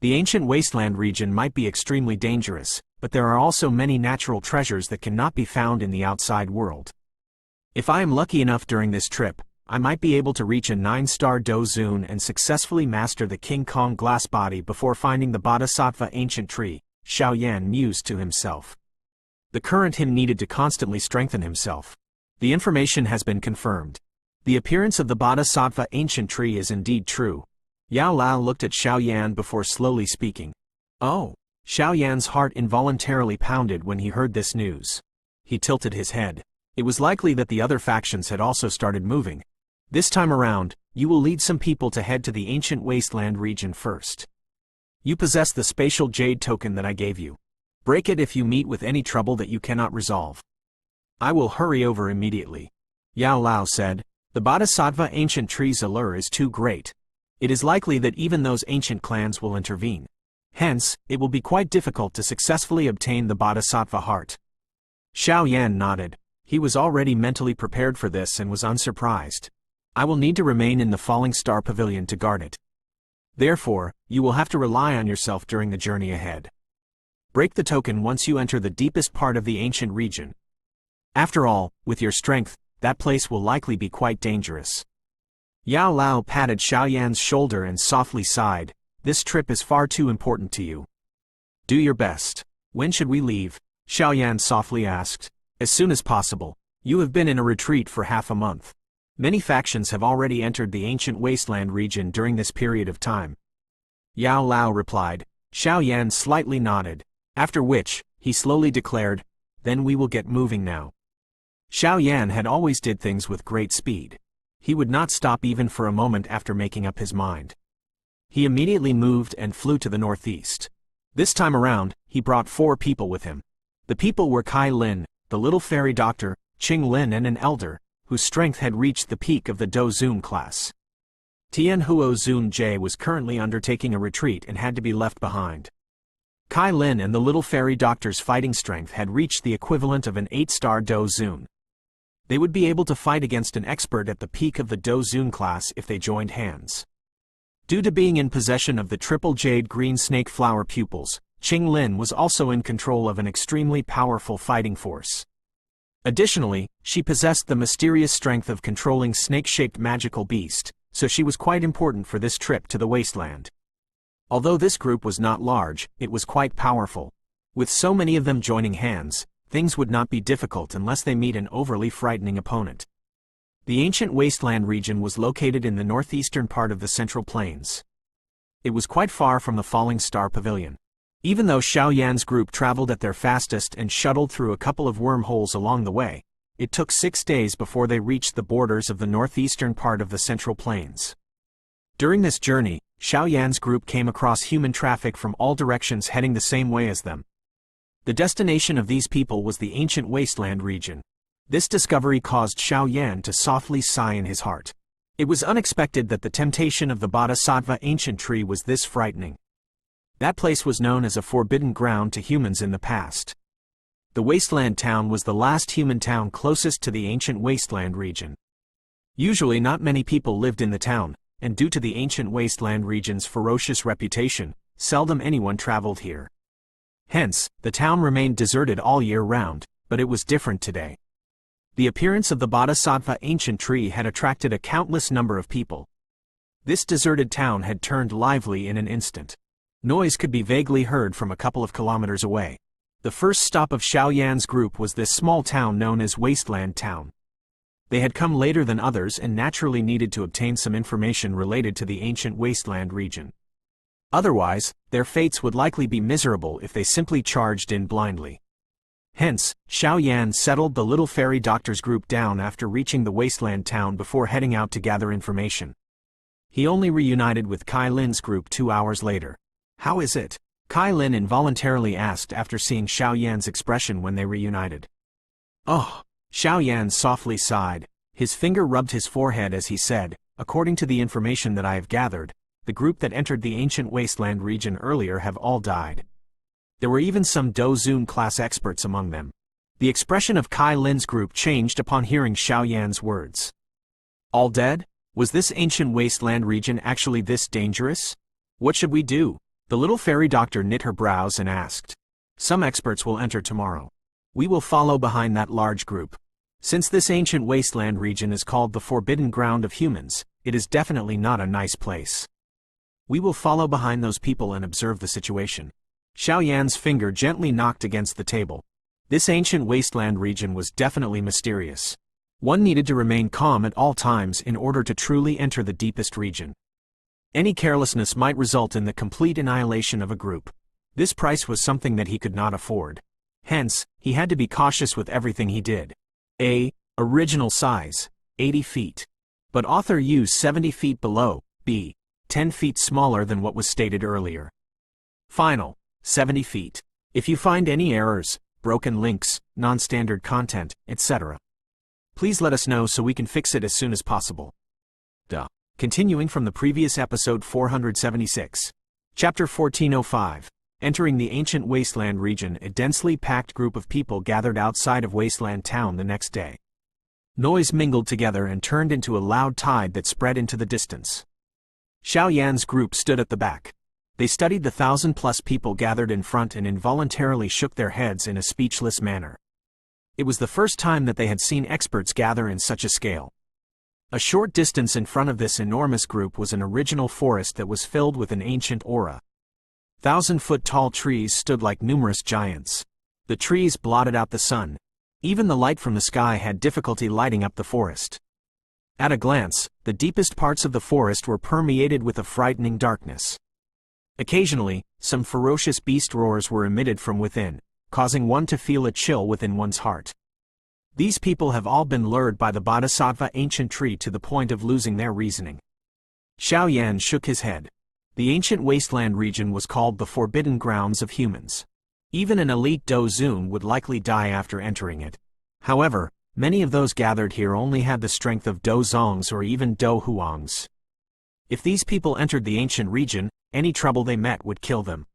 The ancient wasteland region might be extremely dangerous, but there are also many natural treasures that cannot be found in the outside world. If I am lucky enough during this trip, I might be able to reach a 9-star Dozun and successfully master the King Kong glass body before finding the Bodhisattva ancient tree, Xiaoyan mused to himself. The current him needed to constantly strengthen himself. The information has been confirmed. The appearance of the Bodhisattva ancient tree is indeed true. Yao Lao looked at Xiaoyan before slowly speaking. Oh! Xiaoyan's heart involuntarily pounded when he heard this news. He tilted his head. It was likely that the other factions had also started moving. This time around, you will lead some people to head to the ancient wasteland region first. You possess the spatial jade token that I gave you. Break it if you meet with any trouble that you cannot resolve. I will hurry over immediately. Yao Lao said, the Bodhisattva ancient tree's allure is too great. It is likely that even those ancient clans will intervene. Hence, it will be quite difficult to successfully obtain the Bodhisattva heart. Xiaoyan nodded. He was already mentally prepared for this and was unsurprised. I will need to remain in the Falling Star Pavilion to guard it. Therefore, you will have to rely on yourself during the journey ahead. Break the token once you enter the deepest part of the ancient region. After all, with your strength, that place will likely be quite dangerous. Yao Lao patted Xiaoyan's shoulder and softly sighed. This trip is far too important to you. Do your best. When should we leave? Xiaoyan softly asked. As soon as possible. You have been in a retreat for half a month. Many factions have already entered the ancient wasteland region during this period of time. Yao Lao replied. Xiaoyan slightly nodded. After which, he slowly declared, then we will get moving now. Xiaoyan had always did things with great speed. He would not stop even for a moment after making up his mind. He immediately moved and flew to the northeast. This time around, he brought 4 people with him. The people were Kai Lin, the little fairy doctor, Qing Lin and an elder, whose strength had reached the peak of the Dozun class. Tian Huo Zun Jie was currently undertaking a retreat and had to be left behind. Kai Lin and the little fairy doctor's fighting strength had reached the equivalent of an 8-star Dozun. They would be able to fight against an expert at the peak of the Dozun class if they joined hands. Due to being in possession of the triple jade green snake flower pupils, Qing Lin was also in control of an extremely powerful fighting force. Additionally, she possessed the mysterious strength of controlling snake-shaped magical beast, so she was quite important for this trip to the wasteland. Although this group was not large, it was quite powerful. With so many of them joining hands, things would not be difficult unless they meet an overly frightening opponent. The ancient wasteland region was located in the northeastern part of the Central Plains. It was quite far from the Falling Star Pavilion. Even though Xiaoyan's group traveled at their fastest and shuttled through a couple of wormholes along the way, It took 6 days before they reached the borders of the northeastern part of the Central Plains. During this journey, Xiaoyan's group came across human traffic from all directions heading the same way as them. The destination of these people was the ancient Wasteland region. This discovery caused Xiaoyan to softly sigh in his heart. It was unexpected that the temptation of the Bodhisattva ancient tree was this frightening. That place was known as a forbidden ground to humans in the past. The Wasteland Town was the last human town closest to the ancient Wasteland region. Usually not many people lived in the town, and due to the ancient Wasteland region's ferocious reputation, seldom anyone traveled here. Hence, the town remained deserted all year round, but it was different today. The appearance of the Bodhisattva ancient tree had attracted a countless number of people. This deserted town had turned lively in an instant. Noise could be vaguely heard from a couple of kilometers away. The first stop of Xiaoyan's group was this small town known as Wasteland Town. They had come later than others and naturally needed to obtain some information related to the ancient Wasteland region. Otherwise, their fates would likely be miserable if they simply charged in blindly. Hence, Xiaoyan settled the little fairy doctor's group down after reaching the Wasteland Town before heading out to gather information. He only reunited with Kai Lin's group 2 hours later. "How is it?" Kai Lin involuntarily asked after seeing Xiaoyan's expression when they reunited. "Oh," Xiaoyan softly sighed. His finger rubbed his forehead as he said, "According to the information that I have gathered, the group that entered the ancient Wasteland region earlier have all died. There were even some Dozun class experts among them." The expression of Kai Lin's group changed upon hearing Xiaoyan's words. "All dead? Was this ancient Wasteland region actually this dangerous? What should we do?" The little fairy doctor knit her brows and asked. "Some experts will enter tomorrow. We will follow behind that large group. Since this ancient Wasteland region is called the forbidden ground of humans, it is definitely not a nice place. We will follow behind those people and observe the situation." Xiaoyan's finger gently knocked against the table. This ancient Wasteland region was definitely mysterious. One needed to remain calm at all times in order to truly enter the deepest region. Any carelessness might result in the complete annihilation of a group. This price was something that he could not afford. Hence, he had to be cautious with everything he did. A. Original size, 80 feet. But author used 70 feet below. B. 10 feet smaller than what was stated earlier. Final, 70 feet. If you find any errors, broken links, non-standard content, etc., please let us know so we can fix it as soon as possible. Continuing from the previous episode 476. Chapter 1405. Entering the ancient Wasteland region, a densely packed group of people gathered outside of Wasteland Town the next day. Noise mingled together and turned into a loud tide that spread into the distance. Xiaoyan's group stood at the back. They studied the 1,000+ people gathered in front and involuntarily shook their heads in a speechless manner. It was the first time that they had seen experts gather in such a scale. A short distance in front of this enormous group was an original forest that was filled with an ancient aura. 1,000-foot-tall trees stood like numerous giants. The trees blotted out the sun. Even the light from the sky had difficulty lighting up the forest. At a glance, the deepest parts of the forest were permeated with a frightening darkness. Occasionally, some ferocious beast roars were emitted from within, causing one to feel a chill within one's heart. These people have all been lured by the Bodhisattva ancient tree to the point of losing their reasoning. Xiaoyan shook his head. The ancient Wasteland region was called the forbidden grounds of humans. Even an elite Dozun would likely die after entering it. However, many of those gathered here only had the strength of Dozongs or even Dohuangs. If these people entered the ancient region, any trouble they met would kill them.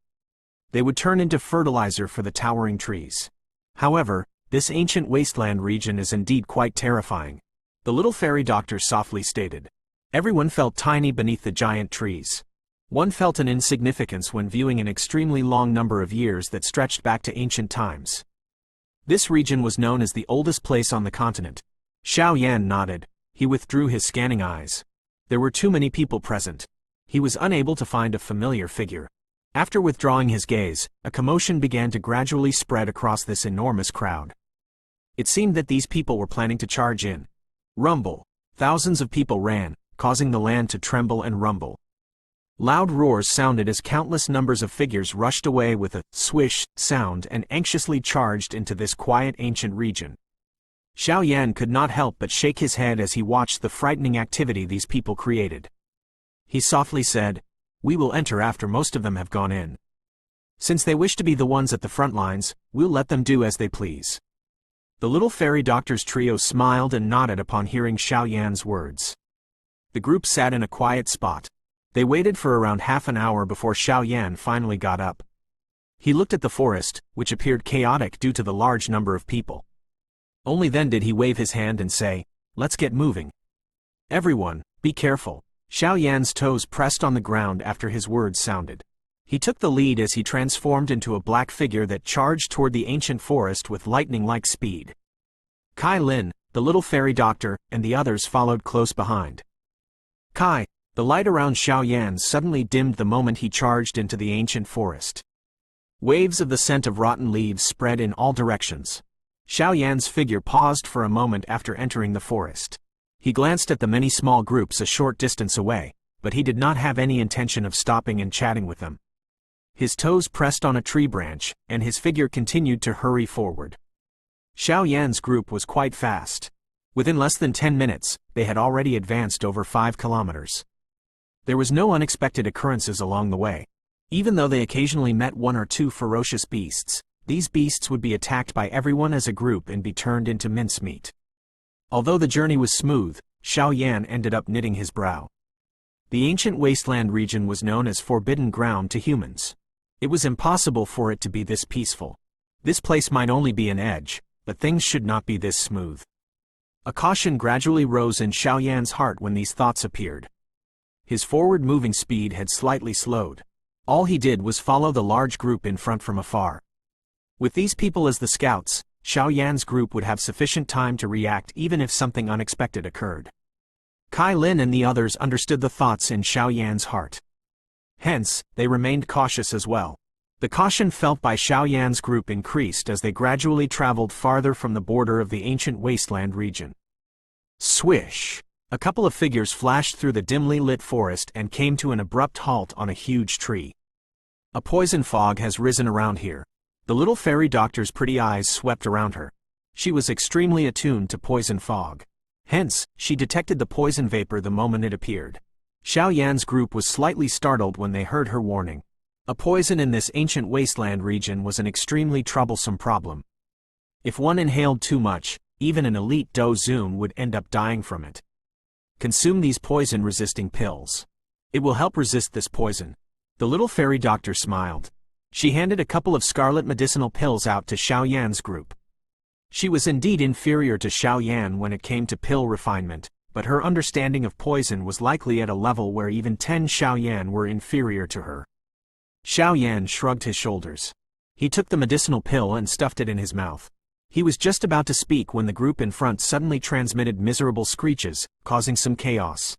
They would turn into fertilizer for the towering trees. However, this ancient Wasteland region is indeed quite terrifying, the little fairy doctor softly stated. Everyone felt tiny beneath the giant trees. One felt an insignificance when viewing an extremely long number of years that stretched back to ancient times. This region was known as the oldest place on the continent. Xiaoyan nodded. He withdrew his scanning eyes. There were too many people present. He was unable to find a familiar figure. After withdrawing his gaze, a commotion began to gradually spread across this enormous crowd. It seemed that these people were planning to charge in. Rumble. Thousands of people ran, causing the land to tremble and rumble. Loud roars sounded as countless numbers of figures rushed away with a swish sound and anxiously charged into this quiet ancient region. Xiao Yan could not help but shake his head as he watched the frightening activity these people created. He softly said, "We will enter after most of them have gone in. Since they wish to be the ones at the front lines, we'll let them do as they please." The little fairy doctor's trio smiled and nodded upon hearing Xiao Yan's words. The group sat in a quiet spot. They waited for around half an hour before Xiao Yan finally got up. He looked at the forest, which appeared chaotic due to the large number of people. Only then did he wave his hand and say, "Let's get moving. Everyone, be careful." Xiao Yan's toes pressed on the ground after his words sounded. He took the lead as he transformed into a black figure that charged toward the ancient forest with lightning-like speed. Kai Lin, the little fairy doctor, and the others followed close behind. Kai, the light around Xiao Yan suddenly dimmed the moment he charged into the ancient forest. Waves of the scent of rotten leaves spread in all directions. Xiao Yan's figure paused for a moment after entering the forest. He glanced at the many small groups a short distance away, but he did not have any intention of stopping and chatting with them. His toes pressed on a tree branch, and his figure continued to hurry forward. Xiao Yan's group was quite fast. Within less than 10 minutes, they had already advanced over 5 kilometers. There was no unexpected occurrences along the way. Even though they occasionally met one or two ferocious beasts, these beasts would be attacked by everyone as a group and be turned into mincemeat. Although the journey was smooth, Xiao Yan ended up knitting his brow. The ancient wasteland region was known as forbidden ground to humans. It was impossible for it to be this peaceful. This place might only be an edge, but things should not be this smooth. A caution gradually rose in Xiao Yan's heart when these thoughts appeared. His forward-moving speed had slightly slowed. All he did was follow the large group in front from afar. With these people as the scouts, Xiao Yan's group would have sufficient time to react even if something unexpected occurred. Kai Lin and the others understood the thoughts in Xiao Yan's heart. Hence, they remained cautious as well. The caution felt by Xiao Yan's group increased as they gradually traveled farther from the border of the ancient wasteland region. Swish! A couple of figures flashed through the dimly lit forest and came to an abrupt halt on a huge tree. A poison fog has risen around here. The little fairy doctor's pretty eyes swept around her. She was extremely attuned to poison fog. Hence, she detected the poison vapor the moment it appeared. Xiao Yan's group was slightly startled when they heard her warning. A poison in this ancient wasteland region was an extremely troublesome problem. If one inhaled too much, even an elite Do Zun would end up dying from it. Consume these poison-resisting pills. It will help resist this poison. The little fairy doctor smiled. She handed a couple of scarlet medicinal pills out to Xiao Yan's group. She was indeed inferior to Xiao Yan when it came to pill refinement, but her understanding of poison was likely at a level where even 10 Xiao Yan were inferior to her. Xiao Yan shrugged his shoulders. He took the medicinal pill and stuffed it in his mouth. He was just about to speak when the group in front suddenly transmitted miserable screeches, causing some chaos.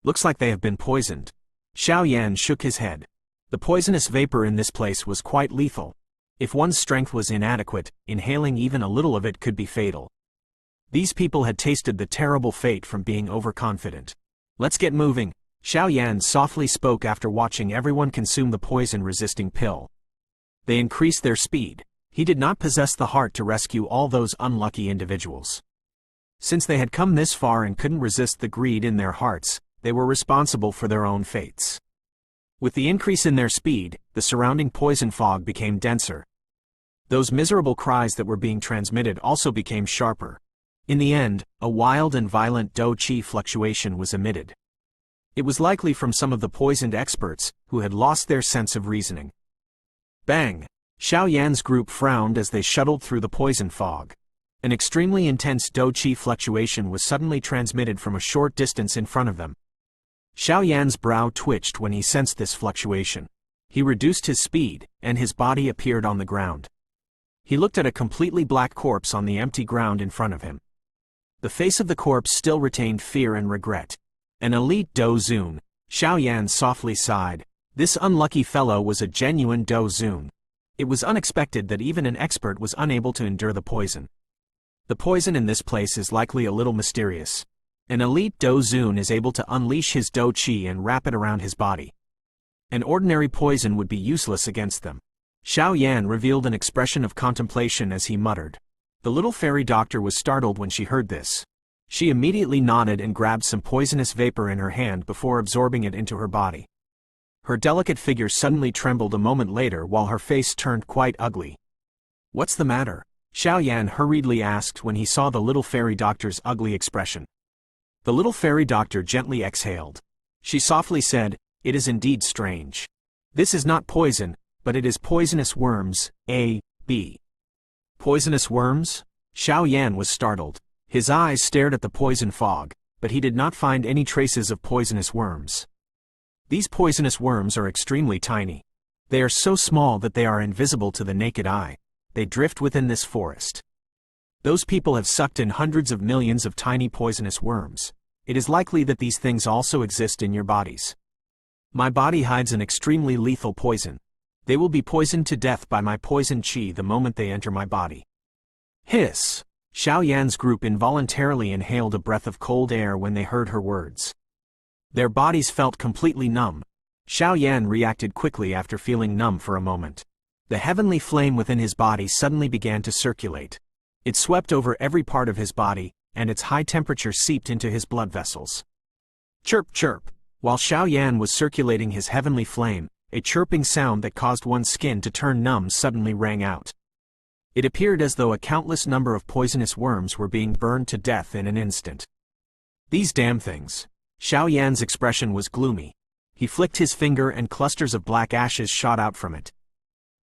"Looks like they have been poisoned." Xiao Yan shook his head. The poisonous vapor in this place was quite lethal. If one's strength was inadequate, inhaling even a little of it could be fatal. These people had tasted the terrible fate from being overconfident. "Let's get moving," Xiao Yan softly spoke after watching everyone consume the poison-resisting pill. They increased their speed. He did not possess the heart to rescue all those unlucky individuals. Since they had come this far and couldn't resist the greed in their hearts, they were responsible for their own fates. With the increase in their speed, the surrounding poison fog became denser. Those miserable cries that were being transmitted also became sharper. In the end, a wild and violent Do Qi fluctuation was emitted. It was likely from some of the poisoned experts, who had lost their sense of reasoning. Bang! Xiao Yan's group frowned as they shuttled through the poison fog. An extremely intense Do Qi fluctuation was suddenly transmitted from a short distance in front of them. Xiao Yan's brow twitched when he sensed this fluctuation. He reduced his speed, and his body appeared on the ground. He looked at a completely black corpse on the empty ground in front of him. The face of the corpse still retained fear and regret. An elite Do Zun. Xiao Yan softly sighed. This unlucky fellow was a genuine Do Zun. It was unexpected that even an expert was unable to endure the poison. The poison in this place is likely a little mysterious. An elite Do Zun is able to unleash his Do Qi and wrap it around his body. An ordinary poison would be useless against them. Xiao Yan revealed an expression of contemplation as he muttered. The little fairy doctor was startled when she heard this. She immediately nodded and grabbed some poisonous vapor in her hand before absorbing it into her body. Her delicate figure suddenly trembled a moment later while her face turned quite ugly. "What's the matter?" Xiaoyan hurriedly asked when he saw the little fairy doctor's ugly expression. The little fairy doctor gently exhaled. She softly said, "It is indeed strange. This is not poison, but it is poisonous worms, A.B. Poisonous worms? Xiaoyan was startled. His eyes stared at the poison fog, but he did not find any traces of poisonous worms. These poisonous worms are extremely tiny. They are so small that they are invisible to the naked eye. They drift within this forest. Those people have sucked in hundreds of millions of tiny poisonous worms. It is likely that these things also exist in your bodies. My body hides an extremely lethal poison. They will be poisoned to death by my poison qi the moment they enter my body." Hiss! Xiaoyan's group involuntarily inhaled a breath of cold air when they heard her words. Their bodies felt completely numb. Xiaoyan reacted quickly after feeling numb for a moment. The heavenly flame within his body suddenly began to circulate. It swept over every part of his body, and its high temperature seeped into his blood vessels. Chirp chirp! While Xiaoyan was circulating his heavenly flame, a chirping sound that caused one's skin to turn numb suddenly rang out. It appeared as though a countless number of poisonous worms were being burned to death in an instant. "These damn things." Xiaoyan's expression was gloomy. He flicked his finger and clusters of black ashes shot out from it.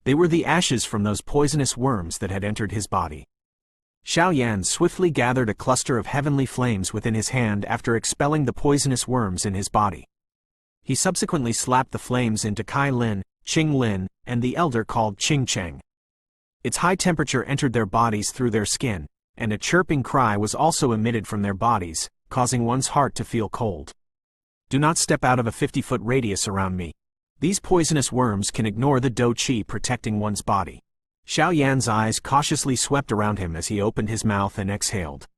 They were the ashes from those poisonous worms that had entered his body. Xiaoyan swiftly gathered a cluster of heavenly flames within his hand after expelling the poisonous worms in his body. He subsequently slapped the flames into Kai Lin, Qing Lin, and the elder called Qing Cheng. Its high temperature entered their bodies through their skin, and a chirping cry was also emitted from their bodies, causing one's heart to feel cold. "Do not step out of a 50-foot radius around me. These poisonous worms can ignore the Do Qi protecting one's body." Xiaoyan's eyes cautiously swept around him as he opened his mouth and exhaled.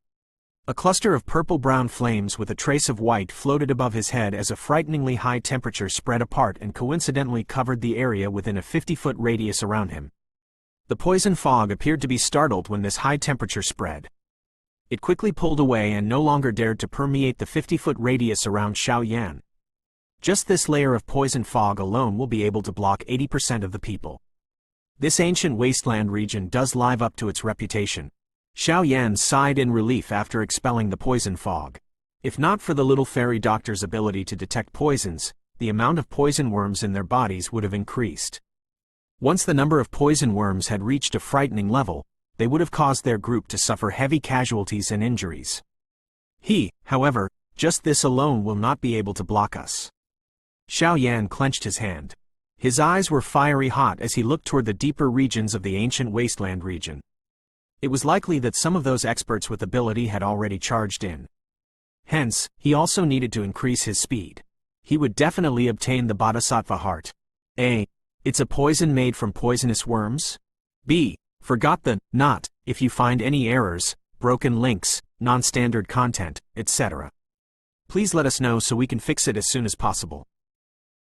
A cluster of purple-brown flames with a trace of white floated above his head as a frighteningly high temperature spread apart and coincidentally covered the area within a 50-foot radius around him. The poison fog appeared to be startled when this high temperature spread. It quickly pulled away and no longer dared to permeate the 50-foot radius around Xiaoyan. Just this layer of poison fog alone will be able to block 80% of the people. This ancient wasteland region does live up to its reputation. Xiaoyan sighed in relief after expelling the poison fog. If not for the little fairy doctor's ability to detect poisons, the amount of poison worms in their bodies would have increased. Once the number of poison worms had reached a frightening level, they would have caused their group to suffer heavy casualties and injuries. However, just this alone will not be able to block us. Xiaoyan clenched his hand. His eyes were fiery hot as he looked toward the deeper regions of the ancient wasteland region. It was likely that some of those experts with ability had already charged in. Hence, he also needed to increase his speed. He would definitely obtain the Bodhisattva heart. A. It's a poison made from poisonous worms? B. Forgot the not if you find any errors, broken links, non-standard content, etc. Please let us know so we can fix it as soon as possible.